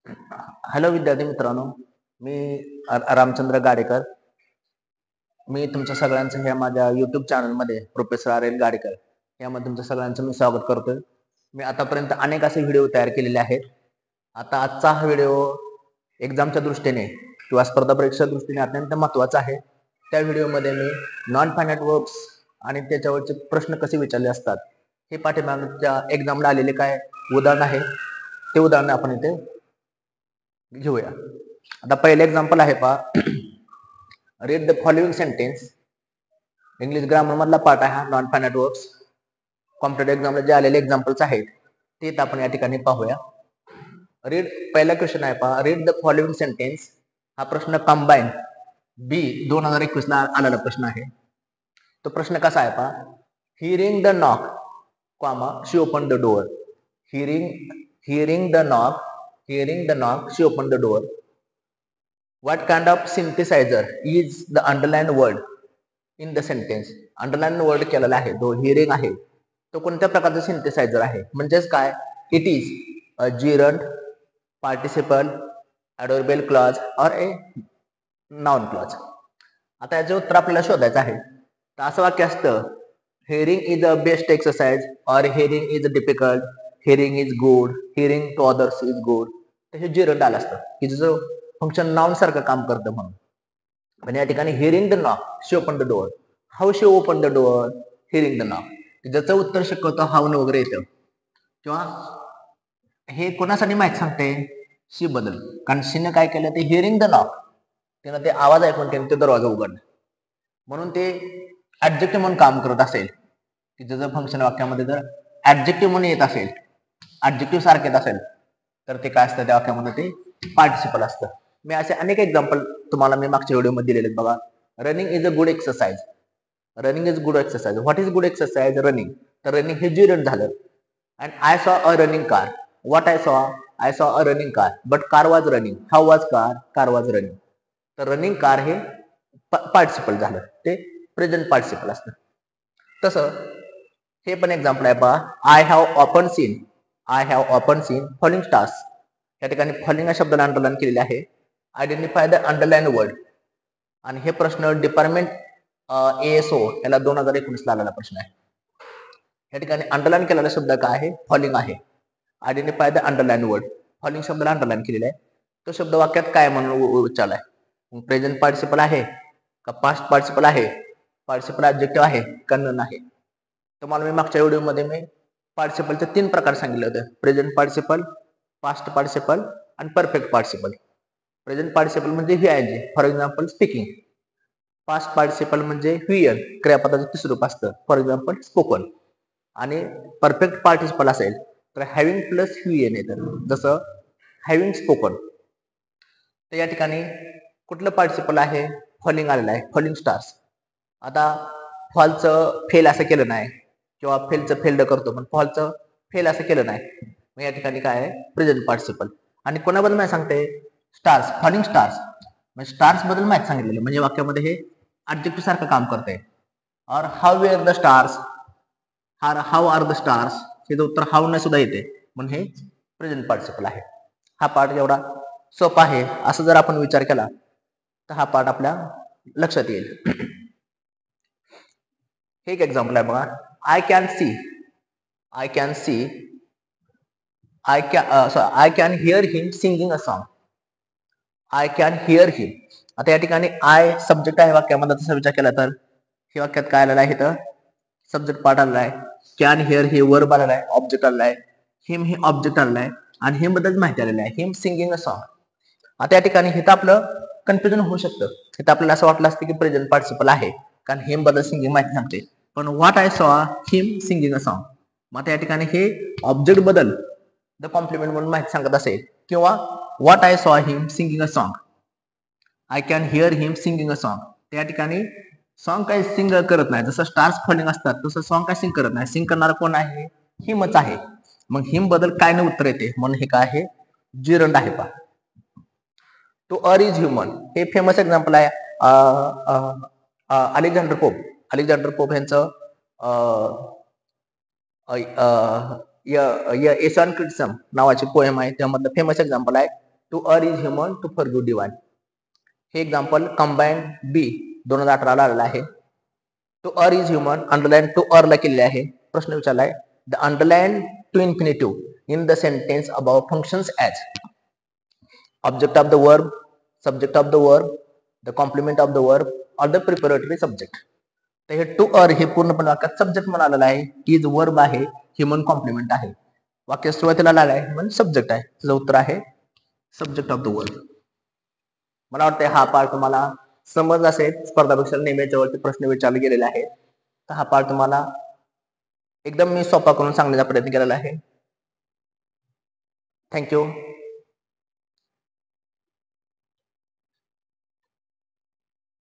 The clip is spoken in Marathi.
हॅलो विद्यार्थी मित्रांनो, मी रामचंद्र गाडेकर. मी तुमच्या सगळ्यांचं ह्या माझ्या यूट्यूब चॅनलमध्ये प्रोफेसर आर एल गाडेकर यामध्ये तुमच्या सगळ्यांचं मी स्वागत करतोय. मी आतापर्यंत अनेक असे व्हिडिओ तयार केलेले आहेत. आता आजचा हा व्हिडिओ एक्झामच्या दृष्टीने किंवा स्पर्धा परीक्षेच्या दृष्टीने अत्यंत महत्त्वाचा आहे. त्या व्हिडिओमध्ये मी नॉन फायनाईट वर्ब्स आणि त्याच्यावरचे प्रश्न कसे विचारले असतात हे पाठीमागच्या एक्झामला आलेले काय उदाहरण आहे ते उदाहरण आपण इथे घेऊया. आता पहिलं एक्झाम्पल आहे पहा, read the following sentence. English grammar मधला पार्ट आहे हा नॉन फायनाईट वर्ब्स. कॉम्पिटेटिव्ह एक्झामला जे आलेले एक्झाम्पल्स आहेत ते आपण या ठिकाणी पाहूया. रीड, पहिला क्वेश्चन आहे पहा, रीड द फॉलोइंग सेंटेन्स. हा प्रश्न कंबाईन बी 2021 ला आलेला प्रश्न आहे. तो प्रश्न कसा आहे पहा, hearing the knock, comma she open the door. Hearing the knock, she opened the door. What kind of synthesizer is the underlined word in the sentence? Underline word केलेला आहे, तो हिअरिंग आहे, तो कोणत्या प्रकारचा सिंथेसायझर आहे? म्हणजेच काय? It is a gerund, participle, adverbial clause और ए नाउन क्लॉज. आता याचे उत्तर आपल्याला शोधायचं आहे. तर असं वाक्य असतं, hearing is a best exercise और hearing is difficult, hearing is good, hearing to others is good. तर हे जिरंड आलं असतं की जसं फंक्शन नाउन सारखं काम करतं म्हणून. पण या ठिकाणी hearing the knock, she open the door. How she open the door, hearing the knock. ज्याचं उत्तर शक्यतो हाऊन वगैरे येतं किंवा हे कोणासाठी माहिती सांगते? शी बदल. कारण शीनं काय केलं, ते हिअरिंग द नॉक, त्यानं ते आवाज ऐकून त्याने ते दरवाजा उघडला म्हणून ते ऍडजेक्टिव्ह म्हणून काम करत असेल की ज्याचं फंक्शन वाक्यामध्ये जर ऍडजेक्टिव्ह म्हणून येत असेल, ऍडजेक्टिव्ह सारखे येत असेल तर ते काय असतं त्या वाक्यामध्ये, ते पार्टिसिपल असतं. मी असे अनेक एक्झाम्पल तुम्हाला मी मागच्या व्हिडिओमध्ये दिलेले आहेत बघा. Running is a good exercise. Running is good exercise. What is good exercise? Running. तर रनिंग हे जिरंड झालं. And I saw a running car. What I saw? I saw a running car but car was running. How was car? Car was running. तर रनिंग कार हे पार्टिसिपल झालं, ते प्रेझेंट पार्टिसिपल असतं. तसं हे पण एक्झाम्पल आहे पहा, I have often seen falling stars. या ठिकाणी फॉलिंग या शब्दाला अंडरलाईन केलेले आहे. Identify the underline word. आणि हे प्रश्न डिपार्टमेंट ASO याला 2019 ला आलेला प्रश्न आहे. या ठिकाणी अंडरलाईन केलेला शब्द काय आहे? फॉलिंग आहे. Identify the underline word. Falling शब्दाला अंडरलाईन केलेला आहे. तो शब्द वाक्यात काय म्हणून उच्चारलाय? प्रेझेंट पार्टिसिपल आहे का पास्ट पार्टिसिपल आहे, पार्टिसिपल ऍडजेक्टिव्ह आहे का नन आहे? तुम्हाला मी मागच्या व्हिडिओमध्ये मी पार्टिसिपलचे 3 प्रकार सांगितले होते, प्रेझेंट पार्टिसिपल, पास्ट पार्टिसिपल आणि परफेक्ट पार्टिसिपल. प्रेझेंट पार्टिसिपल म्हणजे VING, for example speaking. Past participle म्हणजे VN, क्रियापदाचं तिसरं रूप असतं, फॉर एक्झाम्पल स्पोकन. आणि परफेक्ट पार्टिसिपल असेल तर हॅव्हिंग प्लस VN येतं, जसं हॅव्हिंग स्पोकन. तर या ठिकाणी कुठलं पार्टिसिपल आहे? फॉलिंग आलेलं आहे, फॉलिंग स्टार्स. आता फॉलचं फेल असं केलं नाही किंवा फेलचं फेल्ड करतो पण फॉलचं फेल असं केलं नाही. मग या ठिकाणी काय आहे? Present participle. आणि कोणाबद्दल माहिती सांगते? Stars, falling stars. म्हणजे स्टार्स बद्दल माहिती सांगितलेलं म्हणजे वाक्यामध्ये हे ऍडजेक्टिव्ह सारखं काम करतंय. और how were the stars, how are the stars, हे उत्तर हाऊ न सुद्धा येते म्हणून हे प्रेझेंट पार्टिसिपल आहे. हा पार्ट एवढा सोपा आहे असं जर आपण विचार केला तर हा पार्ट आपल्या लक्षात येईल. हे एक एक्झाम्पल आहे बघा, I can hear him singing a song. I can hear him. आता या ठिकाणी आय सब्जेक्ट आहे वाक्यामध्ये, तसा विचार केला तर हे वाक्यात काय आलेलं आहे? तर सब्जेक्ट पार्ट आलेला आहे. कॅन हिअर हे वर्ब आलेला आहे, ऑब्जेक्ट आलेला आहे. हिम हे ऑब्जेक्ट आलेला आहे आणि हिम बद्दल माहिती आलेली आहे, हिम सिंगिंग अ सॉन्ग. आता या ठिकाणी हे तर आपलं कन्फ्युजन होऊ शकतं. हे तर आपल्याला असं वाटलं असतं की प्रेझेंट पार्टिसिपल आहे कारण हिम बद्दल सिंगिंग माहिती सांगते. पण what I saw him singing a song. मग आता या ठिकाणी हे ऑब्जेक्ट बद्दल द कॉम्प्लिमेंट म्हणून माहिती सांगत असेल किंवा what I saw him singing a song, I can hear him singing a song. त्या ठिकाणी सॉन्ग काही सिंग करत नाही, जसं स्टार्स फॉलिंग असतात तसं सॉन्ग काय सिंग करत नाही. सिंग करणारा कोण आहे? हिमच आहे. मग हिम बद्दल काय न उत्तर येते म्हणून हे काय आहे? जिरंड आहे पहा. टू अर इज ह्युमन हे फेमस एक्झाम्पल आहे. अलेक्झांडर पोप यांचं एसन क्रिटिसम नावाची पोएम आहे, त्यामधलं फेमस एक्झाम्पल आहे to err is human to forgive divine. हे एक्झाम्पल कंबाईंड बी 2018 ला आलेलं आहे. To err is human underline to अरला केलेले आहे. प्रश्न विचारलाय the underline to infinitive in the sentence about functions as object of the verb, subject of the verb, the complement of the verb or the preparatory subject. तर हे टू अर हे पूर्णपणे वाक्यात सब्जेक्ट म्हणून आलेलं आहे. इज वर्ब आहे, ह्युमन कॉम्प्लिमेंट आहे. वाक्य सुरुवातीला आलेलं आहे म्हणजे सब्जेक्ट आहे. त्याचं उत्तर आहे सब्जेक्ट ऑफ द वर्ब. मला वाटतं हा पार्ट तुम्हाला समज असेल. स्पर्धा परीक्षा नेहमीच्या वरती प्रश्न विचारले गेलेले आहेत. तर हा पार्ट तुम्हाला एकदम मी सोपा करून सांगण्याचा प्रयत्न केलेला आहे. थँक्यू.